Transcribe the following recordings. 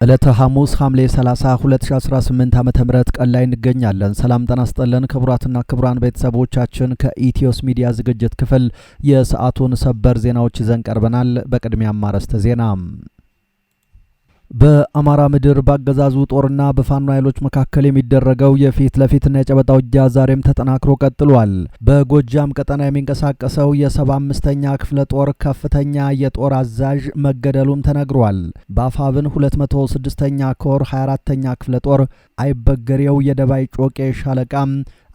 ዕለተ ሐሙስ ሐምሌ 30 2018 ዓ.ም ቀን ላይ እንገኛለን። ሰላም ጤና ይስጥልን ክቡራትና ክቡራን ቤተሰቦቻችን ከኢትዮስ ሚዲያ ዝግጅት ክፍል የሰዓቱን ሰበር ዜናዎች ይዘን ቀርበናል። በቅድሚያም አርዕስተ ዜና። በአማራ ምድር ባገዛዙ ጦርና በፋኖ ኃይሎች መካከል የሚደረገው የፊት ለፊትና የጨበጣ ውጊያ ዛሬም ተጠናክሮ ቀጥሏል። በጎጃም ቀጠና የሚንቀሳቀሰው የ75ኛ ክፍለ ጦር ከፍተኛ የጦር አዛዥ መገደሉም ተነግሯል። በአፋብን 206ኛ ኮር 24ኛ ክፍለ ጦር አይበገሬው የደባይ ጮቄ ሻለቃም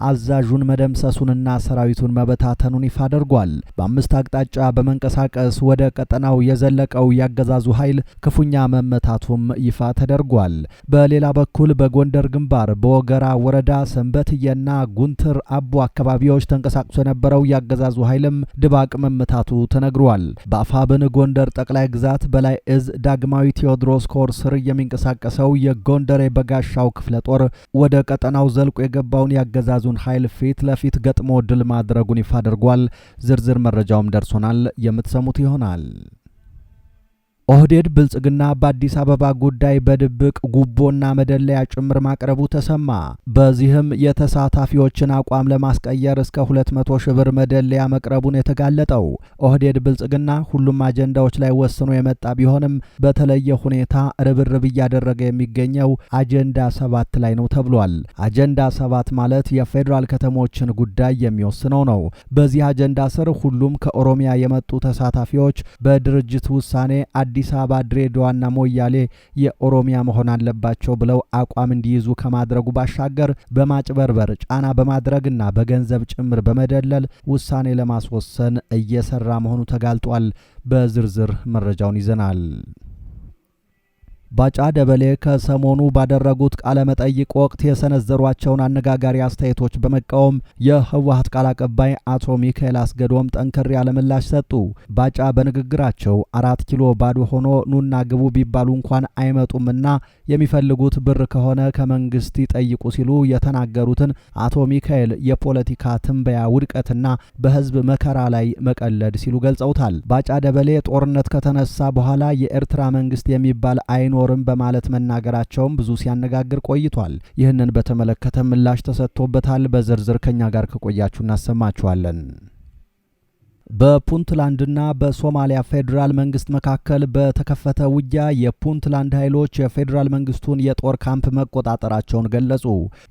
አዛዡን መደምሰሱንና ሰራዊቱን መበታተኑን ይፋ አድርጓል። በአምስት አቅጣጫ በመንቀሳቀስ ወደ ቀጠናው የዘለቀው ያገዛዙ ኃይል ክፉኛ መመታቱም ይፋ ተደርጓል። በሌላ በኩል በጎንደር ግንባር በወገራ ወረዳ ሰንበትየና ጉንትር አቦ አካባቢዎች ተንቀሳቅሶ የነበረው ያገዛዙ ኃይልም ድባቅ መመታቱ ተነግሯል። በአፋብን ጎንደር ጠቅላይ ግዛት በላይ እዝ ዳግማዊ ቴዎድሮስ ኮር ስር የሚንቀሳቀሰው የጎንደር የበጋሻው ክፍለ ጦር ወደ ቀጠናው ዘልቆ የገባውን ያገዛዙ ኃይል ፊት ለፊት ገጥሞ ድል ማድረጉን ይፋ አድርጓል። ዝርዝር መረጃውም ደርሶናል፣ የምትሰሙት ይሆናል። ኦህዴድ ብልጽግና በአዲስ አበባ ጉዳይ በድብቅ ጉቦና መደለያ ጭምር ማቅረቡ ተሰማ። በዚህም የተሳታፊዎችን አቋም ለማስቀየር እስከ 200 ሺህ ብር መደለያ መቅረቡን የተጋለጠው ኦህዴድ ብልጽግና ሁሉም አጀንዳዎች ላይ ወስኖ የመጣ ቢሆንም በተለየ ሁኔታ ርብርብ እያደረገ የሚገኘው አጀንዳ 7 ላይ ነው ተብሏል። አጀንዳ 7 ማለት የፌዴራል ከተሞችን ጉዳይ የሚወስነው ነው። በዚህ አጀንዳ ስር ሁሉም ከኦሮሚያ የመጡ ተሳታፊዎች በድርጅት ውሳኔ አዲስ አበባ፣ ድሬዳዋና ሞያሌ የኦሮሚያ መሆን አለባቸው ብለው አቋም እንዲይዙ ከማድረጉ ባሻገር በማጭበርበር ጫና በማድረግና በገንዘብ ጭምር በመደለል ውሳኔ ለማስወሰን እየሰራ መሆኑ ተጋልጧል። በዝርዝር መረጃውን ይዘናል። ባጫ ደበሌ ከሰሞኑ ባደረጉት ቃለ መጠይቅ ወቅት የሰነዘሯቸውን አነጋጋሪ አስተያየቶች በመቃወም የህወሓት ቃል አቀባይ አቶ ሚካኤል አስገዶም ጠንከር ያለ ምላሽ ሰጡ። ባጫ በንግግራቸው 4 ኪሎ ባዶ ሆኖ ኑና ግቡ ቢባሉ እንኳን አይመጡምና የሚፈልጉት ብር ከሆነ ከመንግስት ይጠይቁ ሲሉ የተናገሩትን አቶ ሚካኤል የፖለቲካ ትንበያ ውድቀትና በህዝብ መከራ ላይ መቀለድ ሲሉ ገልጸውታል። ባጫ ደበሌ ጦርነት ከተነሳ በኋላ የኤርትራ መንግስት የሚባል አይኖርም በማለት መናገራቸውም ብዙ ሲያነጋግር ቆይቷል። ይህንን በተመለከተ ምላሽ ተሰጥቶበታል። በዝርዝር ከኛ ጋር ከቆያችሁ እናሰማችኋለን። በፑንትላንድና በሶማሊያ ፌዴራል መንግስት መካከል በተከፈተ ውጊያ የፑንትላንድ ኃይሎች የፌዴራል መንግስቱን የጦር ካምፕ መቆጣጠራቸውን ገለጹ።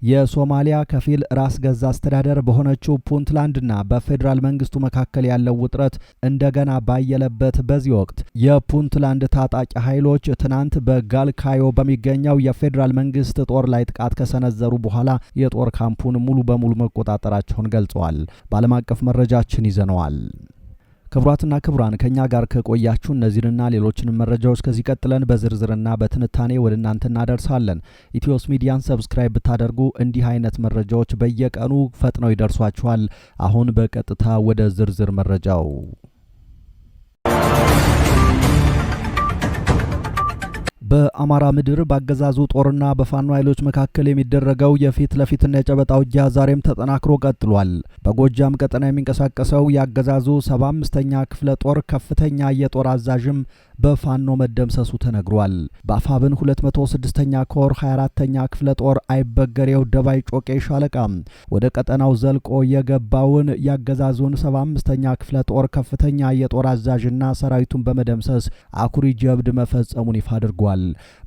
የሶማሊያ ከፊል ራስ ገዛ አስተዳደር በሆነችው ፑንትላንድና በፌዴራል መንግስቱ መካከል ያለው ውጥረት እንደገና ባየለበት በዚህ ወቅት የፑንትላንድ ታጣቂ ኃይሎች ትናንት በጋልካዮ በሚገኘው የፌዴራል መንግስት ጦር ላይ ጥቃት ከሰነዘሩ በኋላ የጦር ካምፑን ሙሉ በሙሉ መቆጣጠራቸውን ገልጸዋል። በዓለም አቀፍ መረጃችን ይዘነዋል። ክቡራትና ክቡራን ከኛ ጋር ከቆያችሁ እነዚህንና ሌሎችንም መረጃዎች ከዚህ ቀጥለን በዝርዝርና በትንታኔ ወደ እናንተ እናደርሳለን። ኢትዮስ ሚዲያን ሰብስክራይብ ብታደርጉ እንዲህ አይነት መረጃዎች በየቀኑ ፈጥነው ይደርሷችኋል። አሁን በቀጥታ ወደ ዝርዝር መረጃው። በአማራ ምድር ባገዛዙ ጦርና በፋኖ ኃይሎች መካከል የሚደረገው የፊት ለፊትና የጨበጣ ውጊያ ዛሬም ተጠናክሮ ቀጥሏል። በጎጃም ቀጠና የሚንቀሳቀሰው ያገዛዙ 75ኛ ክፍለ ጦር ከፍተኛ የጦር አዛዥም በፋኖ መደምሰሱ ተነግሯል። በአፋብን 206ኛ ኮር 24ኛ ክፍለ ጦር አይበገሬው ደባይ ጮቄ ሻለቃ ወደ ቀጠናው ዘልቆ የገባውን ያገዛዙን 75ኛ ክፍለ ጦር ከፍተኛ የጦር አዛዥና ሰራዊቱን በመደምሰስ አኩሪ ጀብድ መፈጸሙን ይፋ አድርጓል።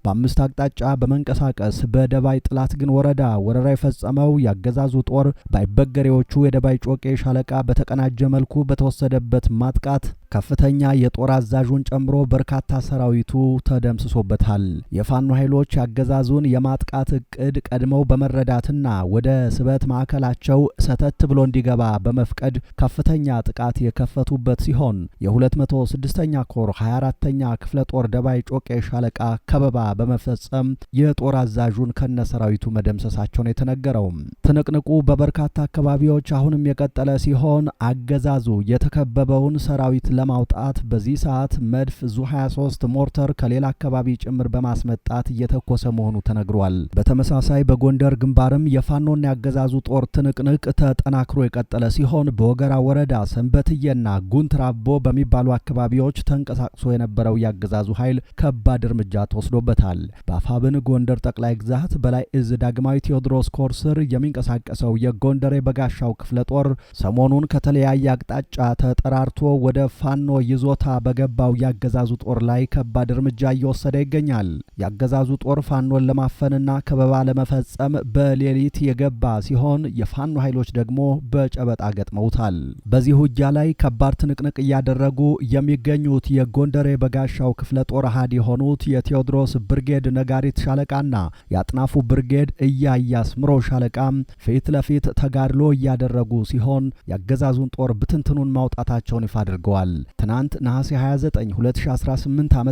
በአምስት አቅጣጫ በመንቀሳቀስ በደባይ ጥላት ግን ወረዳ ወረራ የፈጸመው ያገዛዙ ጦር ባይበገሬዎቹ የደባይ ጮቄ ሻለቃ በተቀናጀ መልኩ በተወሰደበት ማጥቃት ከፍተኛ የጦር አዛዡን ጨምሮ በርካታ ሰራዊቱ ተደምስሶበታል። የፋኖ ኃይሎች ያገዛዙን የማጥቃት እቅድ ቀድመው በመረዳትና ወደ ስበት ማዕከላቸው ሰተት ብሎ እንዲገባ በመፍቀድ ከፍተኛ ጥቃት የከፈቱበት ሲሆን የ206ኛ ኮር 24ኛ ክፍለ ጦር ደባይ ጮቄ ሻለቃ ከበባ በመፈጸም የጦር አዛዡን ከነሰራዊቱ መደምሰሳቸውን የተነገረው። ትንቅንቁ በበርካታ አካባቢዎች አሁንም የቀጠለ ሲሆን አገዛዙ የተከበበውን ሰራዊት ለማውጣት በዚህ ሰዓት መድፍ ዙ23 ሞርተር ከሌላ አካባቢ ጭምር በማስመጣት እየተኮሰ መሆኑ ተነግሯል። በተመሳሳይ በጎንደር ግንባርም የፋኖና ያገዛዙ ጦር ትንቅንቅ ተጠናክሮ የቀጠለ ሲሆን በወገራ ወረዳ ሰንበትየና ጉንትራቦ በሚባሉ አካባቢዎች ተንቀሳቅሶ የነበረው ያገዛዙ ኃይል ከባድ እርምጃ ተወስዶበታል። በአፋብን ጎንደር ጠቅላይ ግዛት በላይ እዝ ዳግማዊ ቴዎድሮስ ኮር ስር የሚንቀሳቀሰው የጎንደር የበጋሻው ክፍለ ጦር ሰሞኑን ከተለያየ አቅጣጫ ተጠራርቶ ወደ ፋኖ ይዞታ በገባው ያገዛዙ ጦር ላይ ከባድ እርምጃ እየወሰደ ይገኛል። ያገዛዙ ጦር ፋኖን ለማፈንና ከበባ ለመፈጸም በሌሊት የገባ ሲሆን የፋኖ ኃይሎች ደግሞ በጨበጣ ገጥመውታል። በዚህ ውጊያ ላይ ከባድ ትንቅንቅ እያደረጉ የሚገኙት የጎንደር የበጋሻው ክፍለ ጦር አሃድ የሆኑት የቴዎድሮስ ብርጌድ ነጋሪት ሻለቃና የአጥናፉ ብርጌድ እያያስ ምሮ ሻለቃ ፊት ለፊት ተጋድሎ እያደረጉ ሲሆን ያገዛዙን ጦር ብትንትኑን ማውጣታቸውን ይፋ አድርገዋል። ትናንት ነሐሴ 29 2018 ዓ.ም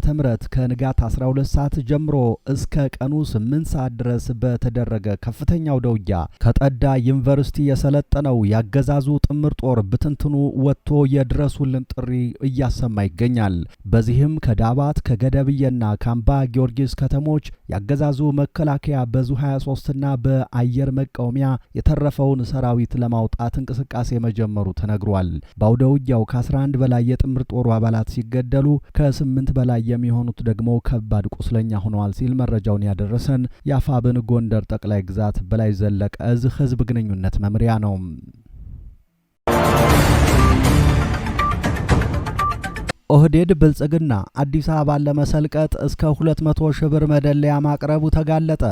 ከንጋት 12 ሰዓት ጀምሮ እስከ ቀኑ 8 ሰዓት ድረስ በተደረገ ከፍተኛ ውጊያ ከጠዳ ዩኒቨርሲቲ የሰለጠነው ያገዛዙ ጥምር ጦር ብትንትኑ ወጥቶ የድረሱልን ጥሪ እያሰማ ይገኛል። በዚህም ከዳባት ከገደብየና ካምባ ጊዮርጊስ ከተሞች ያገዛዙ መከላከያ በዙ 23ና በአየር መቃወሚያ የተረፈውን ሰራዊት ለማውጣት እንቅስቃሴ መጀመሩ ተነግሯል። በአውደ ውጊያው ከ11 በላይ የጥምር ጦሩ አባላት ሲገደሉ ከ8 በላይ የሚሆኑት ደግሞ ከባድ ቁስለኛ ሆነዋል ሲል መረጃውን ያደረሰን የአፋብን ጎንደር ጠቅላይ ግዛት በላይ ዘለቀ እዝ ህዝብ ግንኙነት መምሪያ ነው። ኦህዴድ ብልጽግና አዲስ አበባን ለመሰልቀጥ እስከ 200 ሺህ ብር መደለያ ማቅረቡ ተጋለጠ።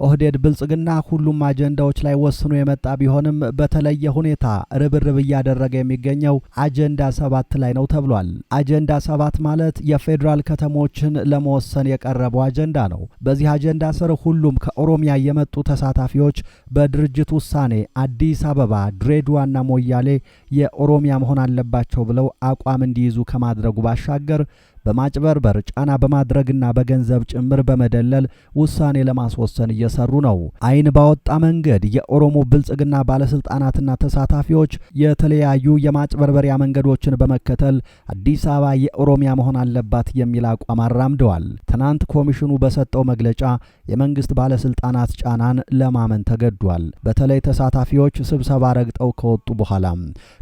ኦህዴድ ብልጽግና ሁሉም አጀንዳዎች ላይ ወስኖ የመጣ ቢሆንም በተለየ ሁኔታ ርብርብ እያደረገ የሚገኘው አጀንዳ 7 ላይ ነው ተብሏል። አጀንዳ 7 ማለት የፌዴራል ከተሞችን ለመወሰን የቀረበው አጀንዳ ነው። በዚህ አጀንዳ ስር ሁሉም ከኦሮሚያ የመጡ ተሳታፊዎች በድርጅት ውሳኔ አዲስ አበባ፣ ድሬዳዋና ሞያሌ የኦሮሚያ መሆን አለባቸው ብለው አቋም እንዲይዙ ከማድረጉ ባሻገር በማጭበርበር ጫና በማድረግና በገንዘብ ጭምር በመደለል ውሳኔ ለማስወሰን እየሰሩ ነው። አይን ባወጣ መንገድ የኦሮሞ ብልጽግና ባለስልጣናትና ተሳታፊዎች የተለያዩ የማጭበርበሪያ መንገዶችን በመከተል አዲስ አበባ የኦሮሚያ መሆን አለባት የሚል አቋም አራምደዋል። ትናንት ኮሚሽኑ በሰጠው መግለጫ የመንግስት ባለስልጣናት ጫናን ለማመን ተገዷል። በተለይ ተሳታፊዎች ስብሰባ ረግጠው ከወጡ በኋላ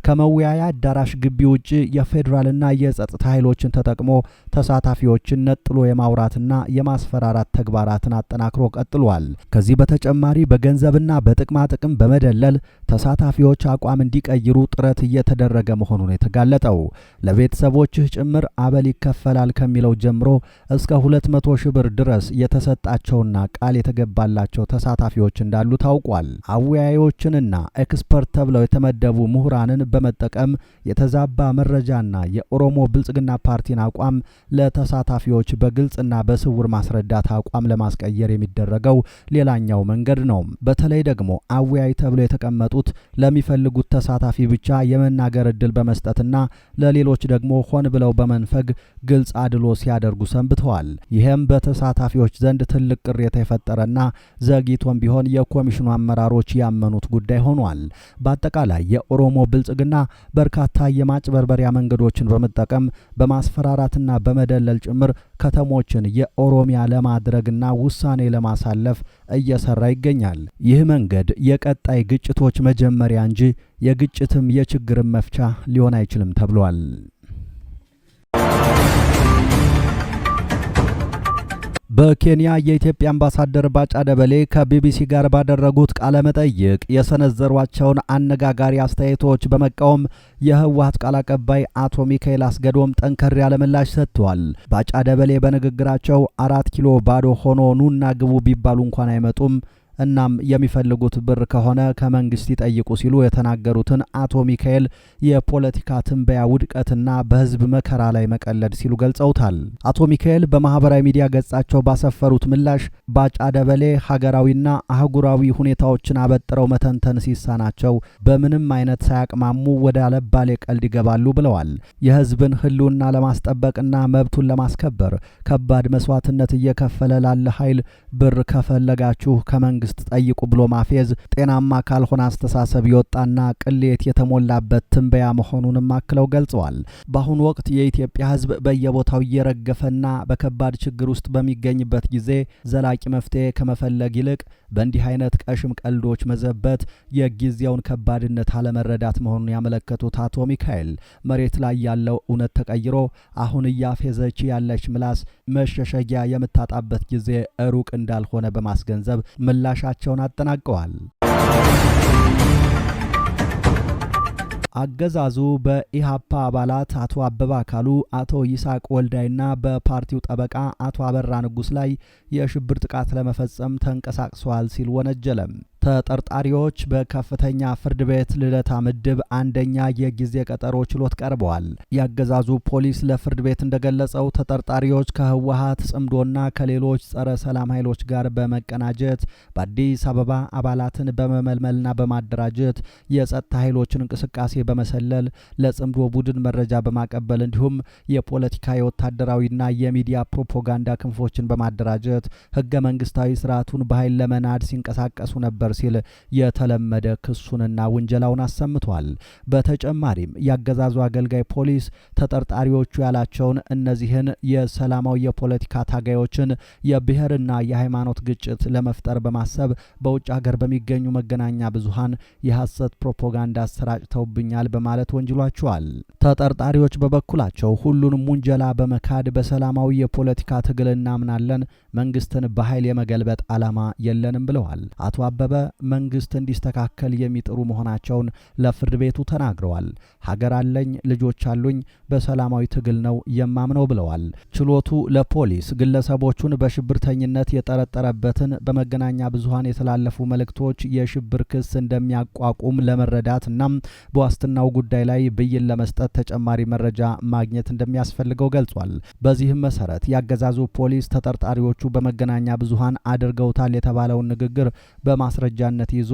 ከመወያያ አዳራሽ ግቢ ውጪ የፌዴራልና የጸጥታ ኃይሎችን ተጠቅሞ ተሳታፊዎችን ነጥሎ የማውራትና የማስፈራራት ተግባራትን አጠናክሮ ቀጥሏል። ከዚህ በተጨማሪ በገንዘብና በጥቅማ ጥቅም በመደለል ተሳታፊዎች አቋም እንዲቀይሩ ጥረት እየተደረገ መሆኑን የተጋለጠው ለቤተሰቦችህ ጭምር አበል ይከፈላል ከሚለው ጀምሮ እስከ 200 ሺህ ብር ድረስ የተሰጣቸውና ቃል የተገባላቸው ተሳታፊዎች እንዳሉ ታውቋል። አወያዮችንና ኤክስፐርት ተብለው የተመደቡ ምሁራንን በመጠቀም የተዛባ መረጃና የኦሮሞ ብልጽግና ፓርቲን አቋም ለተሳታፊዎች በግልጽና በስውር ማስረዳት አቋም ለማስቀየር የሚደረገው ሌላኛው መንገድ ነው። በተለይ ደግሞ አወያይ ተብለው የተቀመጡት ለሚፈልጉት ተሳታፊ ብቻ የመናገር እድል በመስጠትና ለሌሎች ደግሞ ሆን ብለው በመንፈግ ግልጽ አድሎ ሲያደርጉ ሰንብተዋል። ይህም በተሳታፊዎች ዘንድ ትልቅ ቅሬታ የፈጠረና ዘግይቶም ቢሆን የኮሚሽኑ አመራሮች ያመኑት ጉዳይ ሆኗል። በአጠቃላይ የኦሮሞ ብልጽግና በርካታ የማጭበርበሪያ መንገዶችን በመጠቀም በማስፈራራትና በመደለል ጭምር ከተሞችን የኦሮሚያ ለማድረግና ውሳኔ ለማሳለፍ እየሰራ ይገኛል። ይህ መንገድ የቀጣይ ግጭቶች መጀመሪያ እንጂ የግጭትም የችግርም መፍቻ ሊሆን አይችልም ተብሏል። በኬንያ የኢትዮጵያ አምባሳደር ባጫ ደበሌ ከቢቢሲ ጋር ባደረጉት ቃለ መጠይቅ የሰነዘሯቸውን አነጋጋሪ አስተያየቶች በመቃወም የህወሓት ቃል አቀባይ አቶ ሚካኤል አስገዶም ጠንከር ያለ ምላሽ ሰጥተዋል። ባጫ ደበሌ በንግግራቸው 4 ኪሎ ባዶ ሆኖ ኑና ግቡ ቢባሉ እንኳን አይመጡም፣ እናም የሚፈልጉት ብር ከሆነ ከመንግስት ይጠይቁ ሲሉ የተናገሩትን አቶ ሚካኤል የፖለቲካ ትንበያ ውድቀትና በህዝብ መከራ ላይ መቀለድ ሲሉ ገልጸውታል። አቶ ሚካኤል በማህበራዊ ሚዲያ ገጻቸው ባሰፈሩት ምላሽ ባጫ ደበሌ ሀገራዊና አህጉራዊ ሁኔታዎችን አበጥረው መተንተን ሲሳናቸው በምንም አይነት ሳያቅማሙ ወደ አለባሌ ቀልድ ይገባሉ ብለዋል። የህዝብን ህልውና ለማስጠበቅና መብቱን ለማስከበር ከባድ መስዋዕትነት እየከፈለ ላለ ኃይል ብር ከፈለጋችሁ ከመንግስት መንግስት ጠይቁ ብሎ ማፌዝ ጤናማ ካልሆነ አስተሳሰብ የወጣና ቅሌት የተሞላበት ትንበያ መሆኑንም አክለው ገልጸዋል። በአሁኑ ወቅት የኢትዮጵያ ሕዝብ በየቦታው እየረገፈና በከባድ ችግር ውስጥ በሚገኝበት ጊዜ ዘላቂ መፍትሄ ከመፈለግ ይልቅ በእንዲህ አይነት ቀሽም ቀልዶች መዘበት የጊዜውን ከባድነት አለመረዳት መሆኑን ያመለከቱት አቶ ሚካኤል መሬት ላይ ያለው እውነት ተቀይሮ አሁን እያፌዘች ያለች ምላስ መሸሸጊያ የምታጣበት ጊዜ ሩቅ እንዳልሆነ በማስገንዘብ ምላሻቸውን አጠናቀዋል። አገዛዙ በኢሃፓ አባላት አቶ አበባ አካሉ፣ አቶ ይስሐቅ ወልዳይና በፓርቲው ጠበቃ አቶ አበራ ንጉስ ላይ የሽብር ጥቃት ለመፈጸም ተንቀሳቅሰዋል ሲል ወነጀለም። ተጠርጣሪዎች በከፍተኛ ፍርድ ቤት ልደታ ምድብ አንደኛ የጊዜ ቀጠሮ ችሎት ቀርበዋል። ያገዛዙ ፖሊስ ለፍርድ ቤት እንደገለጸው ተጠርጣሪዎች ከህወሓት ጽምዶና ከሌሎች ጸረ ሰላም ኃይሎች ጋር በመቀናጀት በአዲስ አበባ አባላትን በመመልመልና በማደራጀት የጸጥታ ኃይሎችን እንቅስቃሴ በመሰለል ለጽምዶ ቡድን መረጃ በማቀበል እንዲሁም የፖለቲካ የወታደራዊና የሚዲያ ፕሮፓጋንዳ ክንፎችን በማደራጀት ህገ መንግስታዊ ስርዓቱን በኃይል ለመናድ ሲንቀሳቀሱ ነበር ሲል የተለመደ ክሱንና ውንጀላውን አሰምቷል። በተጨማሪም ያገዛዙ አገልጋይ ፖሊስ ተጠርጣሪዎቹ ያላቸውን እነዚህን የሰላማዊ የፖለቲካ ታጋዮችን የብሔርና የሃይማኖት ግጭት ለመፍጠር በማሰብ በውጭ ሀገር በሚገኙ መገናኛ ብዙሃን የሐሰት ፕሮፓጋንዳ አሰራጭተውብኛል በማለት ወንጅሏቸዋል። ተጠርጣሪዎች በበኩላቸው ሁሉንም ውንጀላ በመካድ በሰላማዊ የፖለቲካ ትግል እናምናለን፣ መንግስትን በኃይል የመገልበጥ ዓላማ የለንም ብለዋል። አቶ አበበ መንግስት እንዲስተካከል የሚጥሩ መሆናቸውን ለፍርድ ቤቱ ተናግረዋል። ሀገር አለኝ፣ ልጆች አሉኝ፣ በሰላማዊ ትግል ነው የማምነው ብለዋል። ችሎቱ ለፖሊስ ግለሰቦቹን በሽብርተኝነት የጠረጠረበትን በመገናኛ ብዙሃን የተላለፉ መልእክቶች የሽብር ክስ እንደሚያቋቁም ለመረዳትና በዋስትናው ጉዳይ ላይ ብይን ለመስጠት ተጨማሪ መረጃ ማግኘት እንደሚያስፈልገው ገልጿል። በዚህም መሰረት ያገዛዙ ፖሊስ ተጠርጣሪዎቹ በመገናኛ ብዙሃን አድርገውታል የተባለውን ንግግር በማስረጃነት ይዞ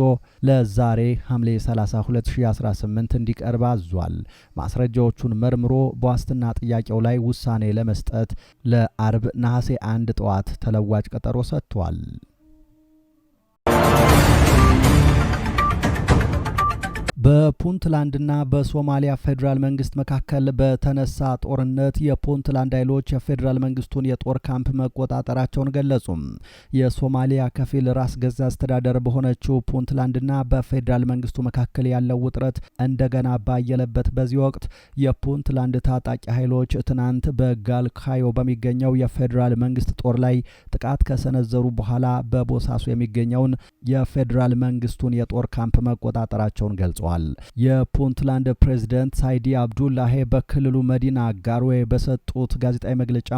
ለዛሬ ሐምሌ 30 2018 እንዲቀርብ አዟል። ማስረጃዎቹን መርምሮ በዋስትና ጥያቄው ላይ ውሳኔ ለመስጠት ለአርብ ነሐሴ 1 ጠዋት ተለዋጭ ቀጠሮ ሰጥቷል። በፑንትላንድና በሶማሊያ ፌዴራል መንግስት መካከል በተነሳ ጦርነት የፑንትላንድ ኃይሎች የፌዴራል መንግስቱን የጦር ካምፕ መቆጣጠራቸውን ገለጹ። የሶማሊያ ከፊል ራስ ገዝ አስተዳደር በሆነችው ፑንትላንድና በፌዴራል መንግስቱ መካከል ያለው ውጥረት እንደገና ባየለበት በዚህ ወቅት የፑንትላንድ ታጣቂ ኃይሎች ትናንት በጋልካዮ በሚገኘው የፌዴራል መንግስት ጦር ላይ ጥቃት ከሰነዘሩ በኋላ በቦሳሶ የሚገኘውን የፌዴራል መንግስቱን የጦር ካምፕ መቆጣጠራቸውን ገልጸዋል። የፑንትላንድ ፕሬዝዳንት ሳይዲ አብዱላሂ በክልሉ መዲና ጋሮዌ በሰጡት ጋዜጣዊ መግለጫ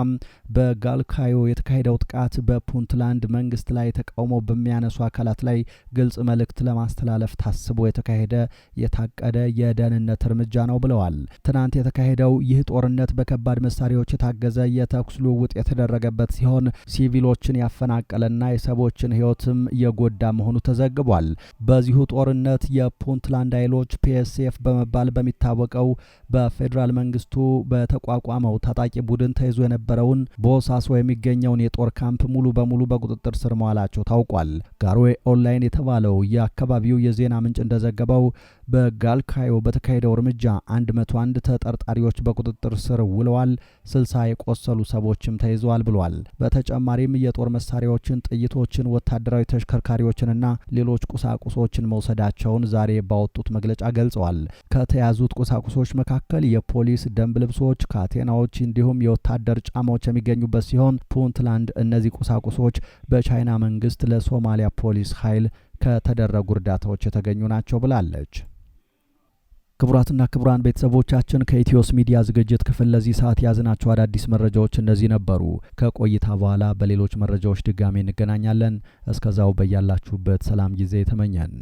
በጋልካዮ የተካሄደው ጥቃት በፑንትላንድ መንግስት ላይ ተቃውሞ በሚያነሱ አካላት ላይ ግልጽ መልእክት ለማስተላለፍ ታስቦ የተካሄደ የታቀደ የደህንነት እርምጃ ነው ብለዋል። ትናንት የተካሄደው ይህ ጦርነት በከባድ መሳሪያዎች የታገዘ የተኩስ ልውውጥ የተደረገበት ሲሆን ሲቪሎችን ያፈናቀለና የሰዎችን ህይወትም የጎዳ መሆኑ ተዘግቧል። በዚሁ ጦርነት የፑንትላንድ ኃይሎች ፒኤስኤፍ በመባል በሚታወቀው በፌዴራል መንግስቱ በተቋቋመው ታጣቂ ቡድን ተይዞ የነበረውን ቦሳሶ የሚገኘውን የጦር ካምፕ ሙሉ በሙሉ በቁጥጥር ስር መዋላቸው ታውቋል። ጋሮዌ ኦንላይን የተባለው የአካባቢው የዜና ምንጭ እንደዘገበው በጋልካዮ በተካሄደው እርምጃ 101 ተጠርጣሪዎች በቁጥጥር ስር ውለዋል፣ 60 የቆሰሉ ሰዎችም ተይዘዋል ብሏል። በተጨማሪም የጦር መሳሪያዎችን፣ ጥይቶችን፣ ወታደራዊ ተሽከርካሪዎችንና ሌሎች ቁሳቁሶችን መውሰዳቸውን ዛሬ ባወጡት መግለጫ ገልጸዋል። ከተያዙት ቁሳቁሶች መካከል የፖሊስ ደንብ ልብሶች፣ ካቴናዎች እንዲሁም የወታደር ጫማዎች የሚገኙበት ሲሆን ፑንትላንድ እነዚህ ቁሳቁሶች በቻይና መንግስት ለሶማሊያ ፖሊስ ኃይል ከተደረጉ እርዳታዎች የተገኙ ናቸው ብላለች። ክቡራትና ክቡራን ቤተሰቦቻችን ከኢትዮስ ሚዲያ ዝግጅት ክፍል ለዚህ ሰዓት ያዝናቸው አዳዲስ መረጃዎች እነዚህ ነበሩ። ከቆይታ በኋላ በሌሎች መረጃዎች ድጋሜ እንገናኛለን። እስከዛው በያላችሁበት ሰላም ጊዜ ተመኘን።